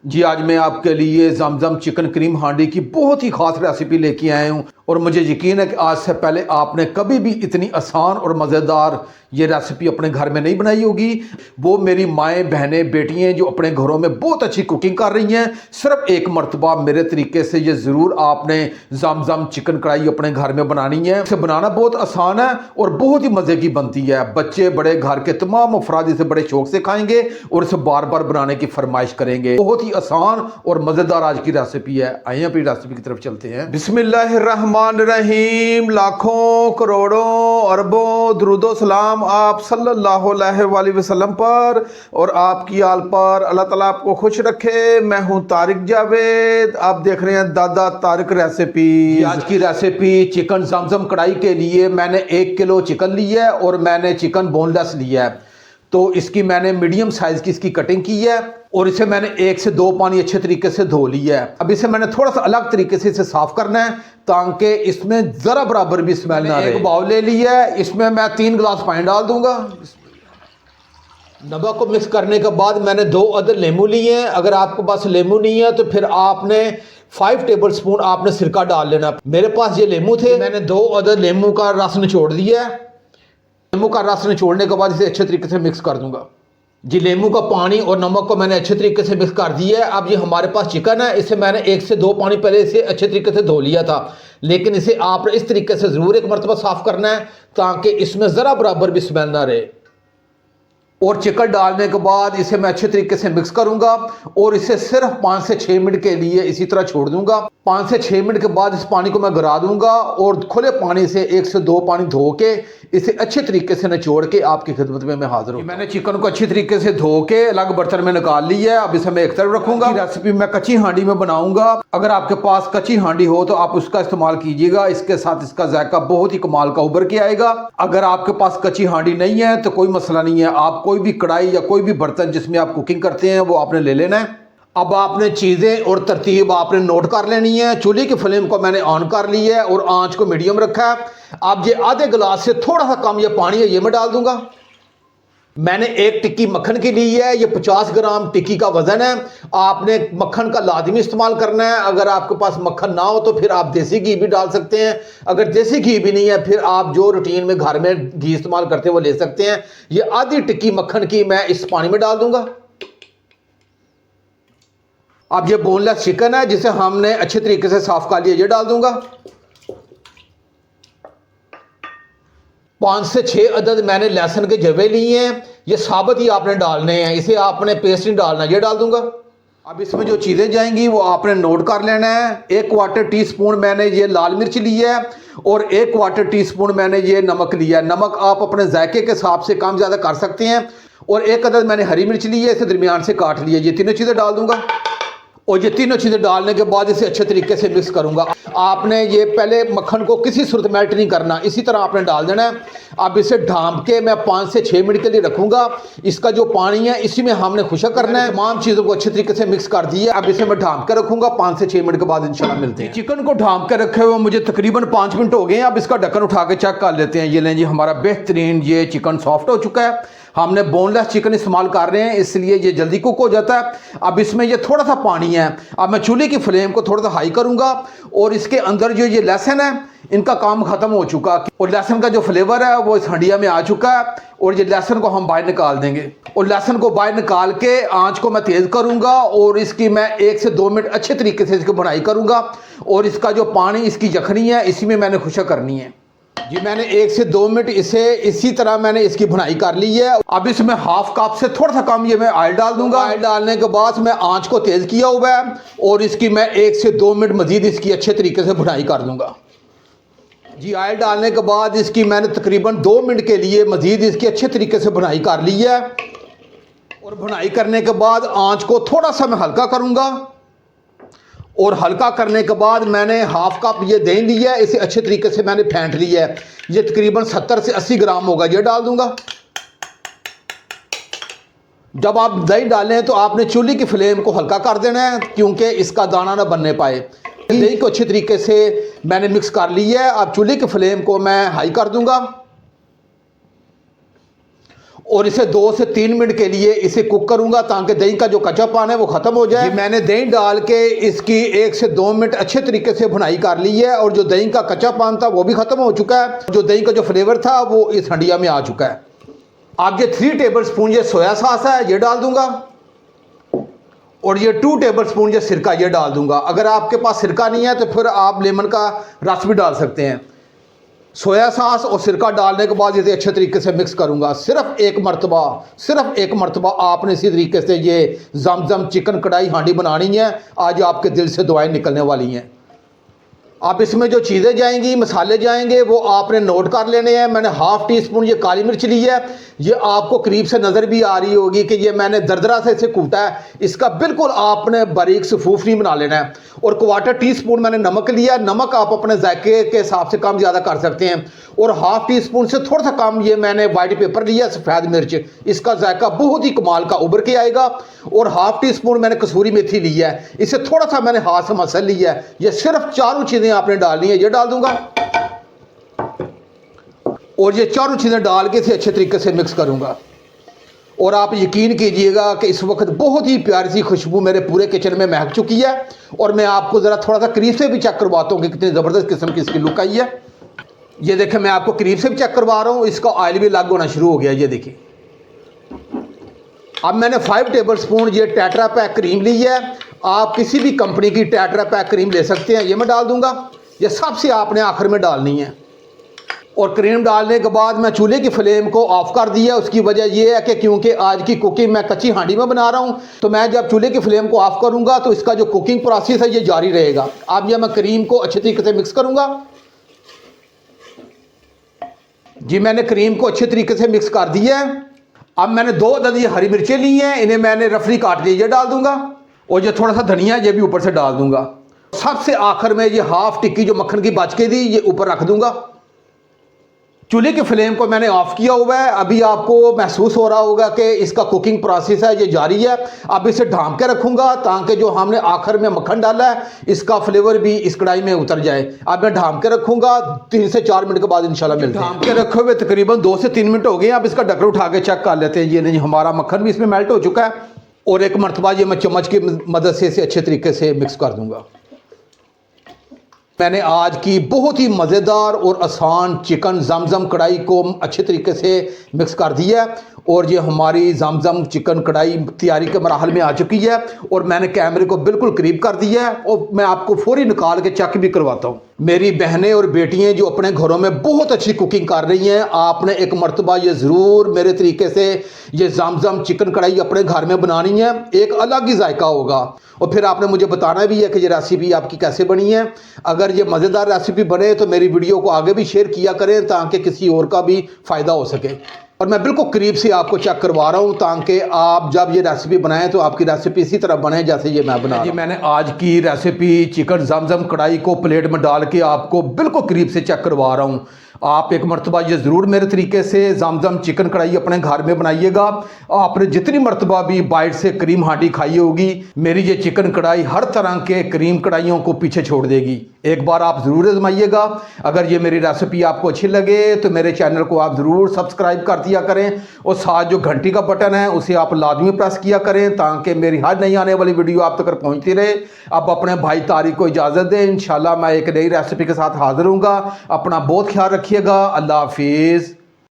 जी आज मैं आपके लिए जमजम चिकन क्रीम हांडी की बहुत ही ख़ास रेसिपी लेके आया हूँ और मुझे यकीन है कि आज से पहले आपने कभी भी इतनी आसान और मज़ेदार ये रेसिपी अपने घर में नहीं बनाई होगी। वो मेरी माएँ बहनें बेटियाँ जो अपने घरों में बहुत अच्छी कुकिंग कर रही हैं, सिर्फ एक मरतबा मेरे तरीके से ये ज़रूर आपने जमजम चिकन कढ़ाई अपने घर में बनानी है। इसे बनाना बहुत आसान है और बहुत ही मज़े की बनती है। बच्चे बड़े घर के तमाम अफराद इसे बड़े शौक से खाएंगे और इसे बार बार बनाने की फरमाइश करेंगे। बहुत ही आसान और मज़ेदार आज की रेसिपी है। आइए अपनी रेसिपी की तरफ चलते हैं। बिस्मिल्लाहिर्रहमानिर्रहीम। लाखों करोड़ों अरबों दुरूदो सलाम आप सल्लल्लाहु अलैहि वसल्लम पर और आपकी आल पर। अल्लाह ताला आपको खुश रखे। मैं हूं तारिक जावेद, आप देख रहे हैं दादा तारिक रेसिपी। आज की रेसिपी चिकन जमजम कढ़ाई के लिए मैंने 1 किलो चिकन लिया है और मैंने चिकन बोनलेस लिया है। तो इसकी मैंने मीडियम साइज की इसकी कटिंग की है और इसे मैंने 1 से 2 पानी अच्छे तरीके से धो लिया है। अब इसे मैंने थोड़ा सा अलग तरीके से इसे साफ करना है ताकि इसमें जरा बराबर भी स्मेल ना रहे। एक बाउल ले लिया है, इसमें मैं 3 गिलास पानी डाल दूंगा। नमक को मिक्स करने के बाद मैंने 2 अदद लेमू लिए हैं। अगर आपके पास लेमू नहीं है तो फिर आपने 5 टेबल स्पून आपने सिरका डाल लेना। मेरे पास ये लेमू थे, मैंने 2 अदद लेमू का रस निचोड़ दिया है। लेमू का रस निचोड़ने के बाद इसे अच्छे तरीके से मिक्स कर दूंगा। जी लेमू का पानी और नमक को मैंने अच्छे तरीके से मिक्स कर दिया है। अब ये हमारे पास चिकन है, इसे मैंने 1 से 2 पानी पहले इसे अच्छे तरीके से धो लिया था, लेकिन इसे आप इस तरीके से ज़रूर एक मरतबा साफ़ करना है ताकि इसमें ज़रा बराबर भी स्मेल ना रहे। और चिकन डालने के बाद इसे मैं अच्छे तरीके से मिक्स करूंगा और इसे सिर्फ 5 से 6 मिनट के लिए इसी तरह छोड़ दूंगा। 5 से 6 मिनट के बाद इस पानी को मैं गिरा दूंगा और खुले पानी से 1 से 2 पानी धो के इसे अच्छे तरीके से निचोड़ के आपकी खिदमत में मैं हाजिर हूँ। मैंने चिकन को अच्छी तरीके से धो के अलग बर्तन में निकाल लिया है। अब इसे मैं एक तरफ रखूंगा। रेसिपी मैं कच्ची हांडी में बनाऊंगा। अगर आपके पास कच्ची हांडी हो तो आप उसका इस्तेमाल कीजिएगा, इसके साथ इसका जायका बहुत ही कमाल का उभर के आएगा। अगर आपके पास कच्ची हांडी नहीं है तो कोई मसला नहीं है, आप कोई भी कढ़ाई या कोई भी बर्तन जिसमें आप कुकिंग करते हैं वो आपने ले लेना है। अब आपने चीज़ें और तरतीब आपने नोट कर लेनी है। चूल्हे की फ्लेम को मैंने ऑन कर ली है और आंच को मीडियम रखा है। अब ये आधे गिलास से थोड़ा सा कम ये पानी है, ये मैं डाल दूंगा। मैंने 1 टिक्की मक्खन की ली है, ये 50 ग्राम टिक्की का वजन है। आपने मक्खन का लाजमी इस्तेमाल करना है। अगर आपके पास मक्खन ना हो तो फिर आप देसी घी भी डाल सकते हैं। अगर देसी घी भी नहीं है फिर आप जो रूटीन में घर में घी इस्तेमाल करते हैं वो ले सकते हैं। ये आधी टिक्की मक्खन की मैं इस पानी में डाल दूंगा। अब ये बोनलेस चिकन है जिसे हमने अच्छे तरीके से साफ कर लिया, ये डाल दूंगा। 5 से 6 अदद मैंने लहसुन के जवे लिए हैं, ये साबुत ही आपने डालने हैं, इसे आपने पेस्ट नहीं डालना, ये डाल दूंगा। अब इसमें जो चीज़ें जाएंगी वो आपने नोट कर लेना है। 1 क्वार्टर टी स्पून मैंने ये लाल मिर्च ली है और 1 क्वार्टर टी स्पून मैंने ये नमक लिया है। नमक आप अपने जायके के हिसाब से कम ज़्यादा कर सकते हैं। और 1 अदद मैंने हरी मिर्च ली है, इसे दरमियान से काट लिया। ये तीनों चीज़ें डाल दूंगा और ये तीनों चीज़ें डालने के बाद इसे अच्छे तरीके से मिक्स करूंगा। आपने ये पहले मक्खन को किसी सूरत मेल्ट नहीं करना, इसी तरह आपने डाल देना है। अब इसे ढांप के मैं 5 से 6 मिनट के लिए रखूंगा। इसका जो पानी है इसी में हमने खुशक करना है। तमाम चीज़ों को अच्छे तरीके से मिक्स कर दिया। अब इसे मैं ढांप के रखूंगा। 5 से 6 मिनट के बाद इंशाल्लाह मिलते हैं। चिकन को ढांप के रखे हुए मुझे तकरीबन 5 मिनट हो गए हैं। अब इसका ढक्कन उठा के चेक कर लेते हैं। ये लें जी, हमारा बेहतरीन ये चिकन सॉफ्ट हो चुका है। हमने बोनलेस चिकन इस्तेमाल कर रहे हैं इसलिए ये जल्दी कुक हो जाता है। अब इसमें ये थोड़ा सा पानी है। अब मैं चूल्हे की फ्लेम को थोड़ा सा हाई करूंगा और इसके अंदर जो ये लहसुन है इनका काम खत्म हो चुका और लहसुन का जो फ्लेवर है वो इस हंडिया में आ चुका है और ये लहसुन को हम बाहर निकाल देंगे। और लहसुन को बाहर निकाल के आंच को मैं तेज़ करूंगा और इसकी मैं 1 से 2 मिनट अच्छे तरीके से इसकी बुनाई करूंगा। और इसका जो पानी इसकी यखनी है इसी में मैंने खुशक करनी है। जी मैंने 1 से 2 मिनट इसे इसी तरह मैंने इसकी भुनाई कर ली है। अब इसमें हाफ कप से थोड़ा सा कम ये मैं ऑयल डाल दूंगा। ऑयल डालने के बाद मैं आंच को तेज़ किया हुआ है और इसकी मैं 1 से 2 मिनट मजीद इसकी अच्छे तरीके से भुनाई कर दूंगा। जी ऑयल डालने के बाद इसकी मैंने तकरीबन 2 मिनट के लिए मजीद इसकी अच्छे तरीके से भुनाई कर ली है। और भुनाई करने के बाद आँच को थोड़ा सा मैं हल्का करूँगा और हल्का करने के बाद मैंने हाफ कप ये दही लिया है, इसे अच्छे तरीके से मैंने फेंट लिया है। ये तकरीबन 70 से 80 ग्राम होगा, ये डाल दूंगा। जब आप दही डालें तो आपने चूल्हे की फ्लेम को हल्का कर देना है क्योंकि इसका दाना ना बनने पाए। दही को अच्छे तरीके से मैंने मिक्स कर लिया है। अब चूल्हे की फ्लेम को मैं हाई कर दूंगा और इसे 2 से 3 मिनट के लिए इसे कुक करूंगा ताकि दही का जो कच्चापन है वो ख़त्म हो जाए। मैंने दही डाल के इसकी 1 से 2 मिनट अच्छे तरीके से भुनाई कर ली है और जो दही का कच्चापन था वो भी ख़त्म हो चुका है। जो दही का जो फ्लेवर था वो इस हंडिया में आ चुका है। अब ये 3 टेबल स्पून ये सोया सॉस है ये डाल दूंगा और ये 2 टेबल स्पून ये सिरका ये डाल दूंगा। अगर आपके पास सिरका नहीं है तो फिर आप लेमन का रस भी डाल सकते हैं। सोया सॉस और सिरका डालने के बाद इसे अच्छे तरीके से मिक्स करूंगा। सिर्फ एक मरतबा आपने इसी तरीके से ये जमजम चिकन कढ़ाई हांडी बनानी है। आज आपके दिल से दुआएं निकलने वाली हैं। अब इसमें जो चीज़ें जाएंगी, मसाले जाएंगे, वो आपने नोट कर लेने हैं। मैंने ½ टी स्पून ये काली मिर्च ली है। ये आपको करीब से नज़र भी आ रही होगी कि ये मैंने दरदरा से इसे कूटा है। इसका बिल्कुल आपने बारीक से फूफनी बना लेना है। और ¼ टी स्पून मैंने नमक लिया। नमक आप अपने जायके के हिसाब से कम ज़्यादा कर सकते हैं। और ½ टी स्पून से थोड़ा सा कम ये मैंने वाइट पेपर लिया, सफ़ेद मिर्च। इसका जायका बहुत ही कमाल का उभर के आएगा। और ½ टी स्पून मैंने कसूरी मेथी ली है। इसे थोड़ा सा मैंने हाथ से मसल लिया है। ये सिर्फ 4 चीज़ें आपने डालनी है। ये डाल दूंगा और ये 4 चीज़ें डाल के इसे अच्छे तरीके से मिक्स करूंगा। और आप यकीन कीजिएगा कि इस वक्त बहुत ही प्यारी सी खुशबू मेरे पूरे किचन में महक चुकी है। और मैं आपको ज़रा थोड़ा सा करीब से भी चेक करवाता हूँ कि कितनी ज़बरदस्त किस्म की इसकी लुक आई है। ये देखें, मैं आपको करीब से भी चेक करवा रहा हूँ। इसका ऑयल भी अलग होना शुरू हो गया। ये देखिए, अब मैंने 5 टेबल स्पून ये टेट्रा पैक क्रीम ली है। आप किसी भी कंपनी की टेट्रा पैक क्रीम ले सकते हैं। ये मैं डाल दूंगा। ये सबसे आपने आखिर में डालनी है। और क्रीम डालने के बाद मैं चूल्हे की फ्लेम को ऑफ कर दिया। उसकी वजह यह है कि क्योंकि आज की कुकिंग मैं कच्ची हांडी में बना रहा हूं, तो मैं जब चूल्हे की फ्लेम को ऑफ करूंगा तो इसका जो कुकिंग प्रोसेस है ये जारी रहेगा। अब यह मैं क्रीम को अच्छे तरीके से मिक्स करूंगा। जी, मैंने क्रीम को अच्छे तरीके से मिक्स कर दिया है। अब मैंने 2 अदद ये हरी मिर्चें ली हैं। इन्हें मैंने रफली काट लिया, ये डाल दूंगा। और ये थोड़ा सा धनिया ये भी ऊपर से डाल दूंगा। सबसे आखिर में ये ½ टिक्की जो मक्खन की बच के थी ये ऊपर रख दूंगा। चूल्हे की फ्लेम को मैंने ऑफ किया हुआ है। अभी आपको महसूस हो रहा होगा कि इसका कुकिंग प्रोसेस है ये जारी है। अब इसे ढांप के रखूंगा ताकि जो हमने आखिर में मक्खन डाला है इसका फ्लेवर भी इस कढ़ाई में उतर जाए। अब मैं ढांप के रखूंगा। 3 से 4 मिनट के बाद इंशाल्लाह मिलते हैं। ढांप के रखे हुए तकरीबन 2 से 3 मिनट हो गए। अब इसका ढक्कन उठा के चेक कर लेते हैं। ये नहीं, हमारा मक्खन भी इसमें मेल्ट हो चुका है। और एक मरतबा ये मैं चम्मच की मदद से इसे अच्छे तरीके से मिक्स कर दूंगा। मैंने आज की बहुत ही मज़ेदार और आसान चिकन जमजम कढ़ाई को अच्छे तरीके से मिक्स कर दिया है। और ये हमारी जमजम चिकन कढ़ाई तैयारी के मराहल में आ चुकी है। और मैंने कैमरे को बिल्कुल करीब कर दिया है। और मैं आपको फौरी निकाल के चेक भी करवाता हूँ। मेरी बहनें और बेटियाँ जो अपने घरों में बहुत अच्छी कुकिंग कर रही हैं, आपने एक मरतबा ये ज़रूर मेरे तरीके से ये जमजम चिकन कढ़ाई अपने घर में बनानी है। एक अलग ही जायका होगा। और फिर आपने मुझे बताना भी है कि ये रेसिपी आपकी कैसे बनी है। अगर ये मज़ेदार रेसिपी बने तो मेरी वीडियो को आगे भी शेयर किया करें ताकि किसी और का भी फ़ायदा हो सके। और मैं बिल्कुल करीब से आपको चेक करवा रहा हूँ ताकि आप जब ये रेसिपी बनाएं तो आपकी रेसिपी इसी तरह बने जैसे ये मैं बना रहा हूँ। मैंने आज की रेसिपी चिकन जमजम कढ़ाई को प्लेट में डाल के आपको बिल्कुल करीब से चेक करवा रहा हूँ। आप एक मरतबा ये ज़रूर मेरे तरीके से जमजम चिकन कढ़ाई अपने घर में बनाइएगा। आपने जितनी मरतबा भी बाइट से क्रीम हांडी खाई होगी, मेरी ये चिकन कढ़ाई हर तरह के क्रीम कढ़ाइयों को पीछे छोड़ देगी। एक बार आप ज़रूर आजमाइएगा। अगर ये मेरी रेसिपी आपको अच्छी लगे तो मेरे चैनल को आप ज़रूर सब्सक्राइब कर दिया करें। और साथ जो घंटी का बटन है उसे आप लाजमी प्रेस किया करें ताकि मेरी हर नई आने वाली वीडियो आप तक पहुँचती रहे। अब अपने भाई तारिक को इजाज़त दें। इंशाल्लाह मैं एक नई रेसिपी के साथ हाजिर हूँगा। अपना बहुत ख्याल रखिएगा। अल्लाह हाफिज़।